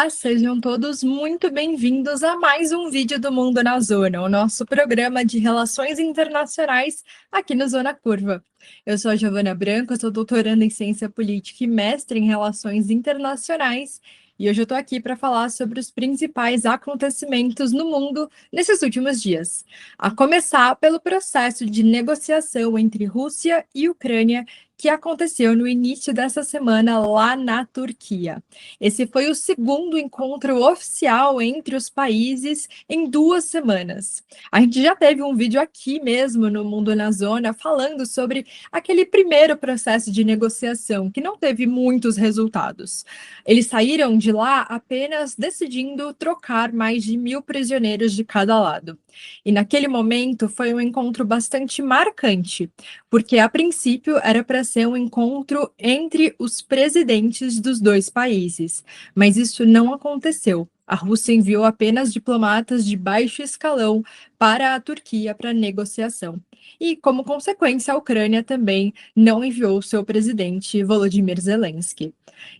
Olá, sejam todos muito bem-vindos a mais um vídeo do Mundo na Zona, o nosso programa de relações internacionais aqui no Zona Curva. Eu sou a Giovana Branco, sou doutoranda em Ciência Política e mestre em Relações Internacionais, e hoje eu estou aqui para falar sobre os principais acontecimentos no mundo nesses últimos dias. A começar pelo processo de negociação entre Rússia e Ucrânia, que aconteceu no início dessa semana lá na Turquia. Esse foi o segundo encontro oficial entre os países em 2 semanas. A gente já teve um vídeo aqui mesmo no Mundo na Zona falando sobre aquele primeiro processo de negociação, que não teve muitos resultados. Eles saíram de lá apenas decidindo trocar mais de 1.000 prisioneiros de cada lado. E naquele momento foi um encontro bastante marcante, porque a princípio era para ser um encontro entre os presidentes dos dois países, mas isso não aconteceu. A Rússia enviou apenas diplomatas de baixo escalão para a Turquia para negociação. E, como consequência, a Ucrânia também não enviou seu presidente Volodymyr Zelensky.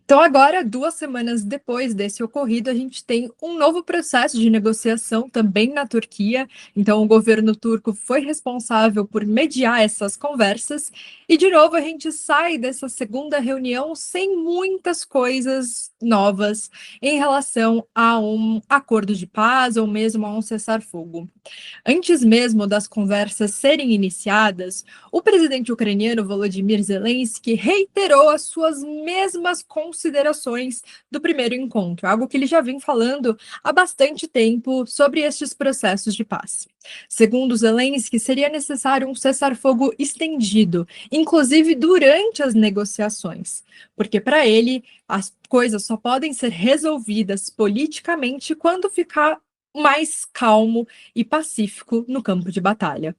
Então, agora, 2 semanas depois desse ocorrido, a gente tem um novo processo de negociação também na Turquia. Então, o governo turco foi responsável por mediar essas conversas. E, de novo, a gente sai dessa segunda reunião sem muitas coisas novas em relação a um acordo de paz ou mesmo a um cessar-fogo. Antes mesmo das conversas serem iniciadas, o presidente ucraniano Volodymyr Zelensky reiterou as suas mesmas considerações do primeiro encontro, algo que ele já vem falando há bastante tempo sobre estes processos de paz. Segundo Zelensky, seria necessário um cessar-fogo estendido, inclusive durante as negociações, porque para ele as coisas só podem ser resolvidas politicamente quando ficar mais calmo e pacífico no campo de batalha.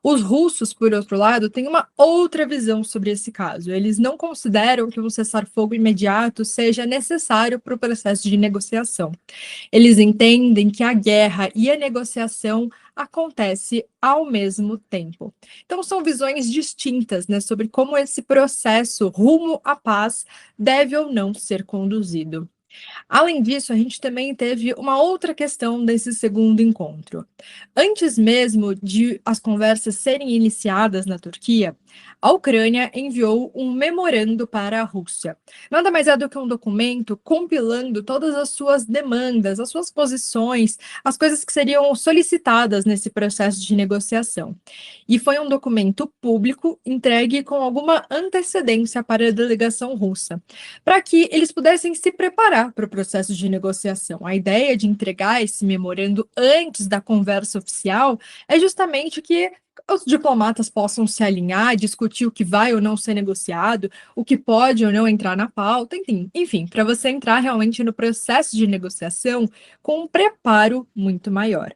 Os russos, por outro lado, têm uma outra visão sobre esse caso. Eles não consideram que um cessar-fogo imediato seja necessário para o processo de negociação. Eles entendem que a guerra e a negociação acontecem ao mesmo tempo. Então, são visões distintas, né, sobre como esse processo rumo à paz deve ou não ser conduzido. Além disso, a gente também teve uma outra questão desse segundo encontro. Antes mesmo de as conversas serem iniciadas na Turquia, a Ucrânia enviou um memorando para a Rússia. Nada mais é do que um documento compilando todas as suas demandas, as suas posições, as coisas que seriam solicitadas nesse processo de negociação. E foi um documento público entregue com alguma antecedência para a delegação russa, para que eles pudessem se preparar para o processo de negociação. A ideia de entregar esse memorando antes da conversa oficial é justamente que os diplomatas possam se alinhar, discutir o que vai ou não ser negociado, o que pode ou não entrar na pauta, enfim, para você entrar realmente no processo de negociação com um preparo muito maior.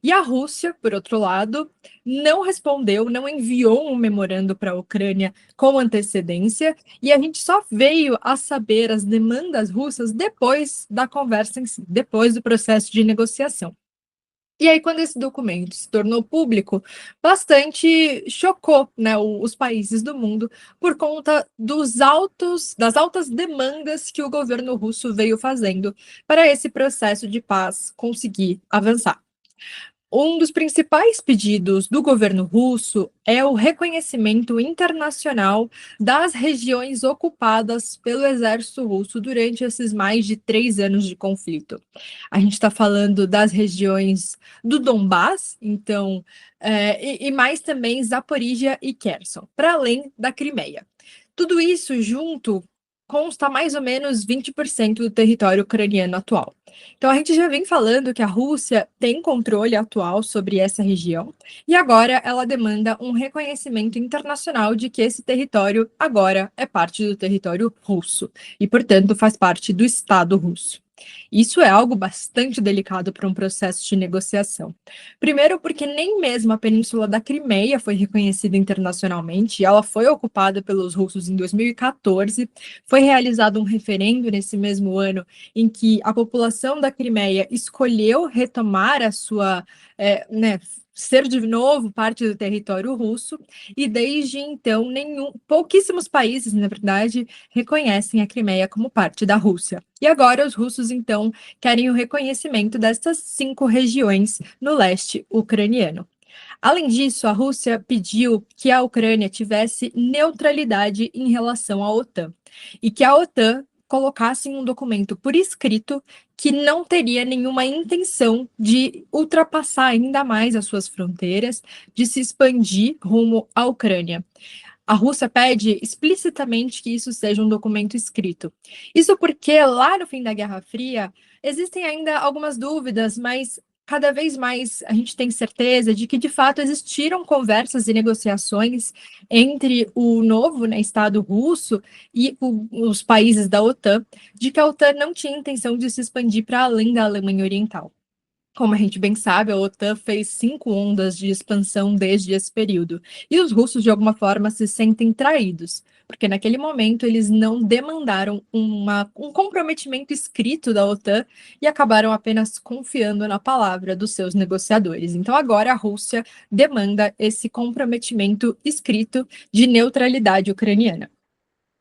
E a Rússia, por outro lado, não respondeu, não enviou um memorando para a Ucrânia com antecedência, e a gente só veio a saber as demandas russas depois da conversa em si, depois do processo de negociação. E aí, quando esse documento se tornou público, bastante chocou, né, os países do mundo por conta das altas demandas que o governo russo veio fazendo para esse processo de paz conseguir avançar. Um dos principais pedidos do governo russo é o reconhecimento internacional das regiões ocupadas pelo exército russo durante esses mais de 3 anos de conflito. A gente está falando das regiões do Donbás, então, e mais também Zaporíжia e Kherson, para além da Crimeia. Tudo isso junto consta mais ou menos 20% do território ucraniano atual. Então, a gente já vem falando que a Rússia tem controle atual sobre essa região e agora ela demanda um reconhecimento internacional de que esse território agora é parte do território russo e, portanto, faz parte do Estado russo. Isso é algo bastante delicado para um processo de negociação. Primeiro, porque nem mesmo a Península da Crimeia foi reconhecida internacionalmente, ela foi ocupada pelos russos em 2014, foi realizado um referendo nesse mesmo ano em que a população da Crimeia escolheu retomar a sua, né, ser de novo parte do território russo, e desde então pouquíssimos países, na verdade, reconhecem a Crimeia como parte da Rússia. E agora os russos, então, querem o reconhecimento dessas 5 regiões no leste ucraniano. Além disso, a Rússia pediu que a Ucrânia tivesse neutralidade em relação à OTAN e que a OTAN colocasse em um documento por escrito que não teria nenhuma intenção de ultrapassar ainda mais as suas fronteiras, de se expandir rumo à Ucrânia. A Rússia pede explicitamente que isso seja um documento escrito. Isso porque lá no fim da Guerra Fria existem ainda algumas dúvidas, mas cada vez mais a gente tem certeza de que de fato existiram conversas e negociações entre o novo, né, Estado russo e os países da OTAN, de que a OTAN não tinha intenção de se expandir para além da Alemanha Oriental. Como a gente bem sabe, a OTAN fez 5 ondas de expansão desde esse período. E os russos, de alguma forma, se sentem traídos, porque naquele momento eles não demandaram um comprometimento escrito da OTAN e acabaram apenas confiando na palavra dos seus negociadores. Então, agora a Rússia demanda esse comprometimento escrito de neutralidade ucraniana.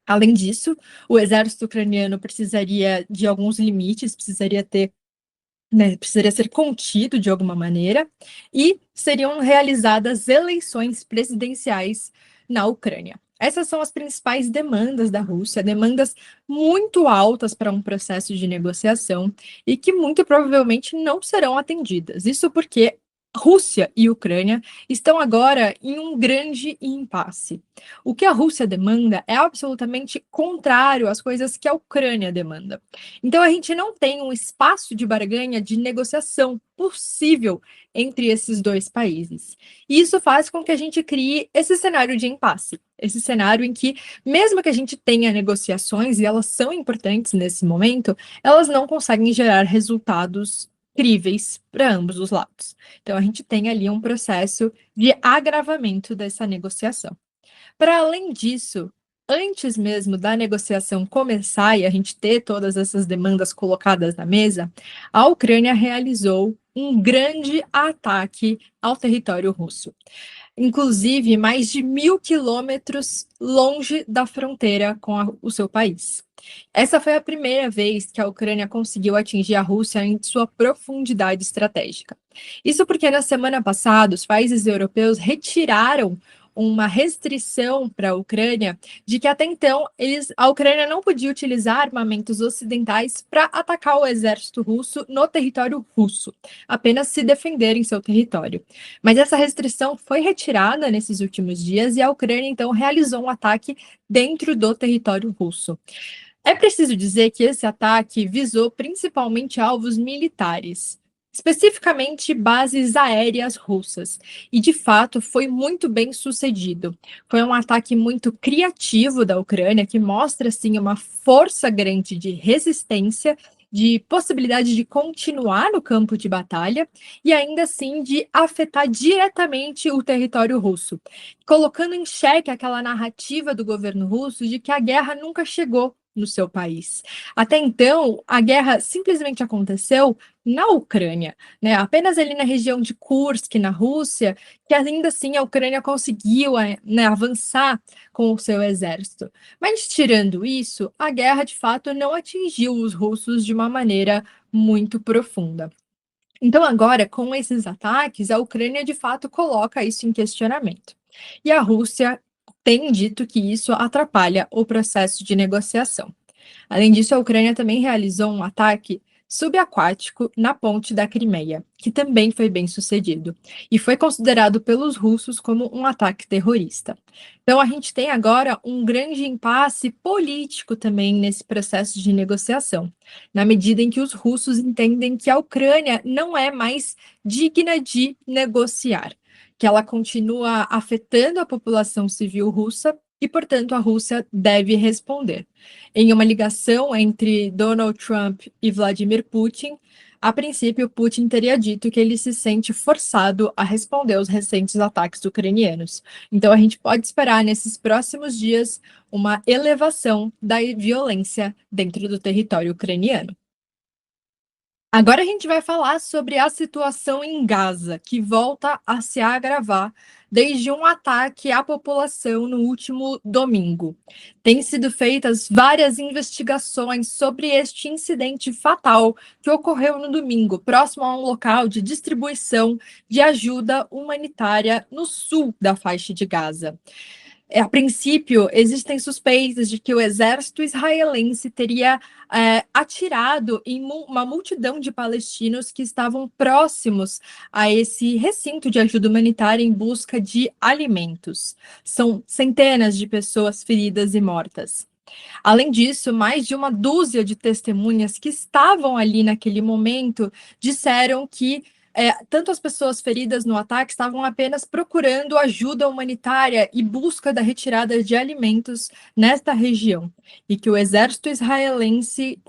Além disso, o exército ucraniano precisaria de alguns limites, precisaria ter, né, precisaria ser contido de alguma maneira, e seriam realizadas eleições presidenciais na Ucrânia. Essas são as principais demandas da Rússia, demandas muito altas para um processo de negociação e que muito provavelmente não serão atendidas. Isso porque Rússia e Ucrânia estão agora em um grande impasse. O que a Rússia demanda é absolutamente contrário às coisas que a Ucrânia demanda. Então, a gente não tem um espaço de barganha, de negociação possível entre esses dois países. E isso faz com que a gente crie esse cenário de impasse, esse cenário em que, mesmo que a gente tenha negociações, e elas são importantes nesse momento, elas não conseguem gerar resultados críveis para ambos os lados. Então, a gente tem ali um processo de agravamento dessa negociação. Para além disso, antes mesmo da negociação começar e a gente ter todas essas demandas colocadas na mesa, a Ucrânia realizou um grande ataque ao território russo, inclusive mais de 1.000 quilômetros longe da fronteira com o seu país. Essa foi a primeira vez que a Ucrânia conseguiu atingir a Rússia em sua profundidade estratégica. Isso porque na semana passada os países europeus retiraram uma restrição para a Ucrânia de que até então a Ucrânia não podia utilizar armamentos ocidentais para atacar o exército russo no território russo, apenas se defender em seu território. Mas essa restrição foi retirada nesses últimos dias e a Ucrânia então realizou um ataque dentro do território russo. É preciso dizer que esse ataque visou principalmente alvos militares, especificamente bases aéreas russas, e de fato foi muito bem sucedido. Foi um ataque muito criativo da Ucrânia, que mostra assim uma força grande de resistência, de possibilidade de continuar no campo de batalha e ainda assim de afetar diretamente o território russo, colocando em xeque aquela narrativa do governo russo de que a guerra nunca chegou no seu país. Até então, a guerra simplesmente aconteceu na Ucrânia, né? Apenas ali na região de Kursk, na Rússia, que ainda assim a Ucrânia conseguiu, né, avançar com o seu exército. Mas tirando isso, a guerra de fato não atingiu os russos de uma maneira muito profunda. Então, agora, com esses ataques, a Ucrânia de fato coloca isso em questionamento. E a Rússia tem dito que isso atrapalha o processo de negociação. Além disso, a Ucrânia também realizou um ataque subaquático na ponte da Crimeia, que também foi bem sucedido, e foi considerado pelos russos como um ataque terrorista. Então, a gente tem agora um grande impasse político também nesse processo de negociação, na medida em que os russos entendem que a Ucrânia não é mais digna de negociar, que ela continua afetando a população civil russa e, portanto, a Rússia deve responder. Em uma ligação entre Donald Trump e Vladimir Putin, a princípio, Putin teria dito que ele se sente forçado a responder aos recentes ataques ucranianos. Então, a gente pode esperar nesses próximos dias uma elevação da violência dentro do território ucraniano. Agora a gente vai falar sobre a situação em Gaza, que volta a se agravar desde um ataque à população no último domingo. Têm sido feitas várias investigações sobre este incidente fatal que ocorreu no domingo, próximo a um local de distribuição de ajuda humanitária no sul da faixa de Gaza. A princípio, existem suspeitas de que o exército israelense teria atirado em uma multidão de palestinos que estavam próximos a esse recinto de ajuda humanitária em busca de alimentos. São centenas de pessoas feridas e mortas. Além disso, mais de uma dúzia de testemunhas que estavam ali naquele momento disseram que tanto as pessoas feridas no ataque estavam apenas procurando ajuda humanitária e busca da retirada de alimentos nesta região, e que o exército israelense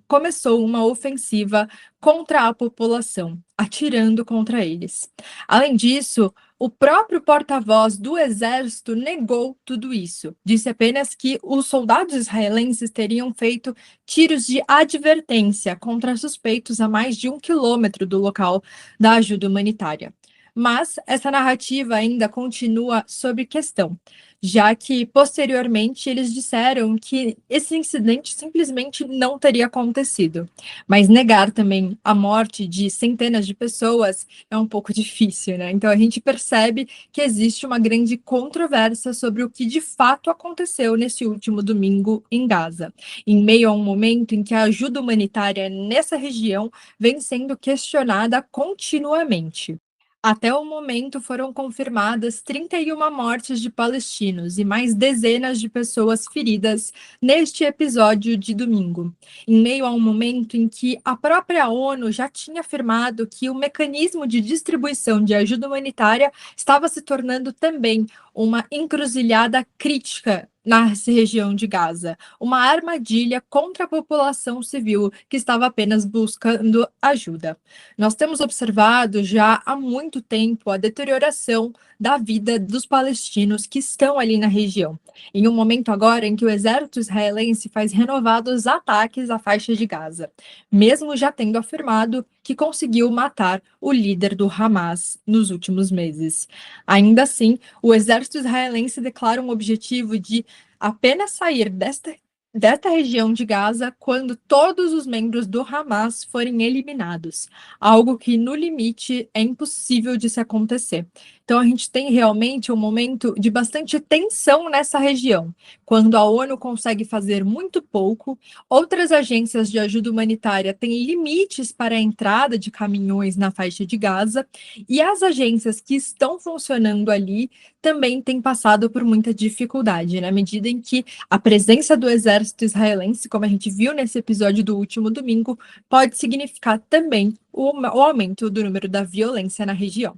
começou uma ofensiva contra a população, atirando contra eles. Além disso, o próprio porta-voz do exército negou tudo isso. Disse apenas que os soldados israelenses teriam feito tiros de advertência contra suspeitos a mais de 1 quilômetro do local da ajuda humanitária. Mas essa narrativa ainda continua sob questão, já que posteriormente eles disseram que esse incidente simplesmente não teria acontecido. Mas negar também a morte de centenas de pessoas é um pouco difícil, né? Então a gente percebe que existe uma grande controvérsia sobre o que de fato aconteceu nesse último domingo em Gaza, em meio a um momento em que a ajuda humanitária nessa região vem sendo questionada continuamente. Até o momento foram confirmadas 31 mortes de palestinos e mais dezenas de pessoas feridas neste episódio de domingo, em meio a um momento em que a própria ONU já tinha afirmado que o mecanismo de distribuição de ajuda humanitária estava se tornando também uma encruzilhada crítica na região de Gaza, uma armadilha contra a população civil que estava apenas buscando ajuda. Nós temos observado já há muito tempo a deterioração da vida dos palestinos que estão ali na região, em um momento agora em que o exército israelense faz renovados ataques à faixa de Gaza, mesmo já tendo afirmado que conseguiu matar o líder do Hamas nos últimos meses. Ainda assim, o exército israelense declara um objetivo de apenas sair desta região de Gaza quando todos os membros do Hamas forem eliminados, algo que no limite é impossível de se acontecer. Então a gente tem realmente um momento de bastante tensão nessa região, quando a ONU consegue fazer muito pouco, outras agências de ajuda humanitária têm limites para a entrada de caminhões na faixa de Gaza, e as agências que estão funcionando ali também têm passado por muita dificuldade, na medida em que a presença do exército israelense, como a gente viu nesse episódio do último domingo, pode significar também o aumento do número da violência na região.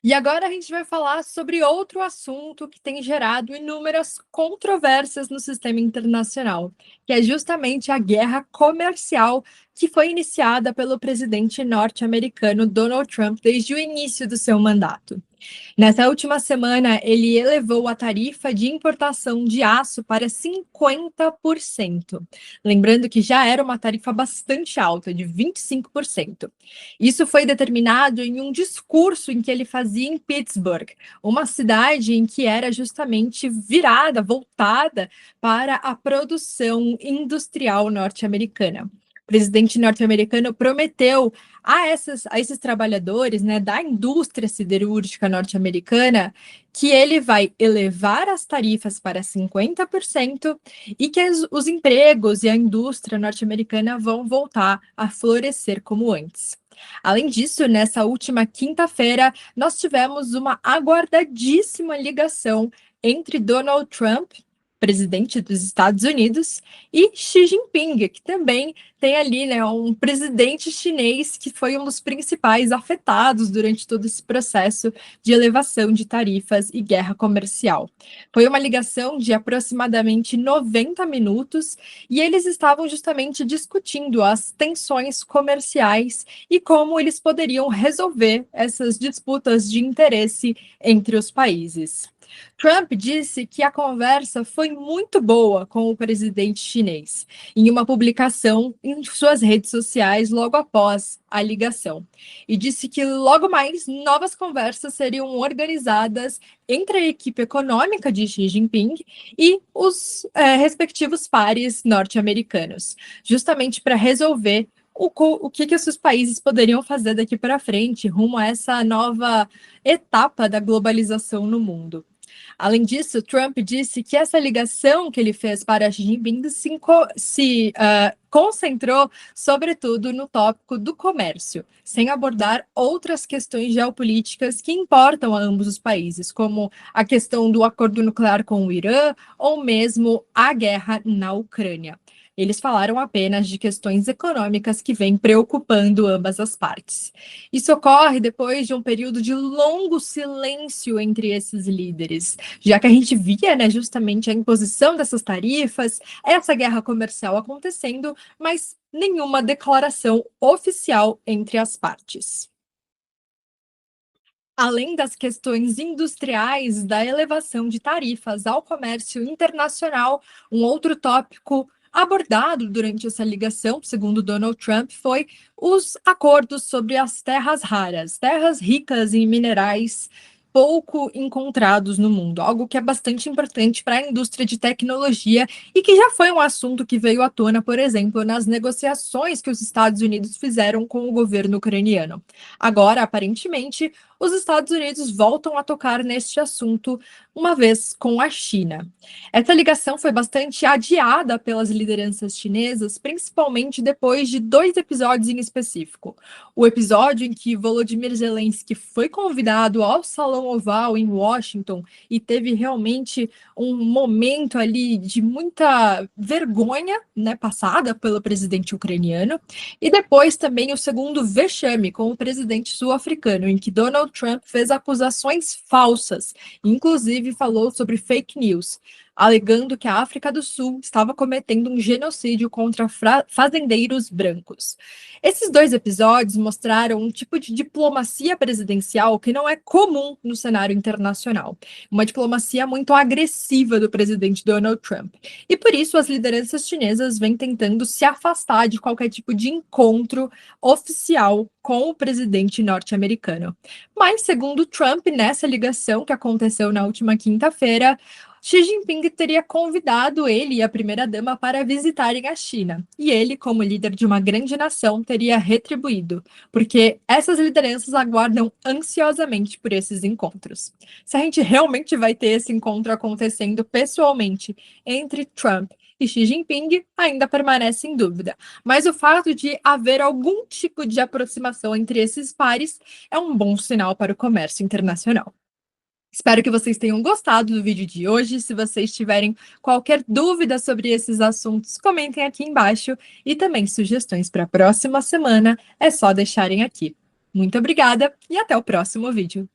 E agora a gente vai falar sobre outro assunto que tem gerado inúmeras controvérsias no sistema internacional, que é justamente a guerra comercial que foi iniciada pelo presidente norte-americano Donald Trump desde o início do seu mandato. Nessa última semana, ele elevou a tarifa de importação de aço para 50%. Lembrando que já era uma tarifa bastante alta, de 25%. Isso foi determinado em um discurso em que ele fazia em Pittsburgh, uma cidade em que era justamente voltada para a produção industrial norte-americana. O presidente norte-americano prometeu a esses trabalhadores, né, da indústria siderúrgica norte-americana, que ele vai elevar as tarifas para 50% e que os empregos e a indústria norte-americana vão voltar a florescer como antes. Além disso, nessa última quinta-feira, nós tivemos uma aguardadíssima ligação entre Donald Trump, presidente dos Estados Unidos, e Xi Jinping, que também tem ali, né, um presidente chinês que foi um dos principais afetados durante todo esse processo de elevação de tarifas e guerra comercial. Foi uma ligação de aproximadamente 90 minutos e eles estavam justamente discutindo as tensões comerciais e como eles poderiam resolver essas disputas de interesse entre os países. Trump disse que a conversa foi muito boa com o presidente chinês, em uma publicação em suas redes sociais logo após a ligação, e disse que logo mais novas conversas seriam organizadas entre a equipe econômica de Xi Jinping e os respectivos pares norte-americanos, justamente para resolver o que esses países poderiam fazer daqui para frente, rumo a essa nova etapa da globalização no mundo. Além disso, Trump disse que essa ligação que ele fez para Xi Jinping se concentrou, sobretudo, no tópico do comércio, sem abordar outras questões geopolíticas que importam a ambos os países, como a questão do acordo nuclear com o Irã ou mesmo a guerra na Ucrânia. Eles falaram apenas de questões econômicas que vêm preocupando ambas as partes. Isso ocorre depois de um período de longo silêncio entre esses líderes, já que a gente via, né, justamente a imposição dessas tarifas, essa guerra comercial acontecendo, mas nenhuma declaração oficial entre as partes. Além das questões industriais da elevação de tarifas ao comércio internacional, um outro tópico abordado durante essa ligação, segundo Donald Trump, foi os acordos sobre as terras raras, terras ricas em minerais pouco encontrados no mundo, algo que é bastante importante para a indústria de tecnologia e que já foi um assunto que veio à tona, por exemplo, nas negociações que os Estados Unidos fizeram com o governo ucraniano. Agora, aparentemente, os Estados Unidos voltam a tocar neste assunto, uma vez com a China. Essa ligação foi bastante adiada pelas lideranças chinesas, principalmente depois de dois episódios em específico. O episódio em que Volodymyr Zelensky foi convidado ao Salão Oval em Washington e teve realmente um momento ali de muita vergonha, né, passada pelo presidente ucraniano, e depois também o segundo vexame com o presidente sul-africano, em que Donald Trump fez acusações falsas, inclusive falou sobre fake news, alegando que a África do Sul estava cometendo um genocídio contra fazendeiros brancos. Esses dois episódios mostraram um tipo de diplomacia presidencial que não é comum no cenário internacional, uma diplomacia muito agressiva do presidente Donald Trump. E por isso as lideranças chinesas vêm tentando se afastar de qualquer tipo de encontro oficial com o presidente norte-americano. Mas, segundo Trump, nessa ligação que aconteceu na última quinta-feira, Xi Jinping teria convidado ele e a primeira-dama para visitarem a China, e ele, como líder de uma grande nação, teria retribuído, porque essas lideranças aguardam ansiosamente por esses encontros. Se a gente realmente vai ter esse encontro acontecendo pessoalmente entre Trump e Xi Jinping, ainda permanece em dúvida, mas o fato de haver algum tipo de aproximação entre esses pares é um bom sinal para o comércio internacional. Espero que vocês tenham gostado do vídeo de hoje. Se vocês tiverem qualquer dúvida sobre esses assuntos, comentem aqui embaixo. E também sugestões para a próxima semana, é só deixarem aqui. Muito obrigada e até o próximo vídeo.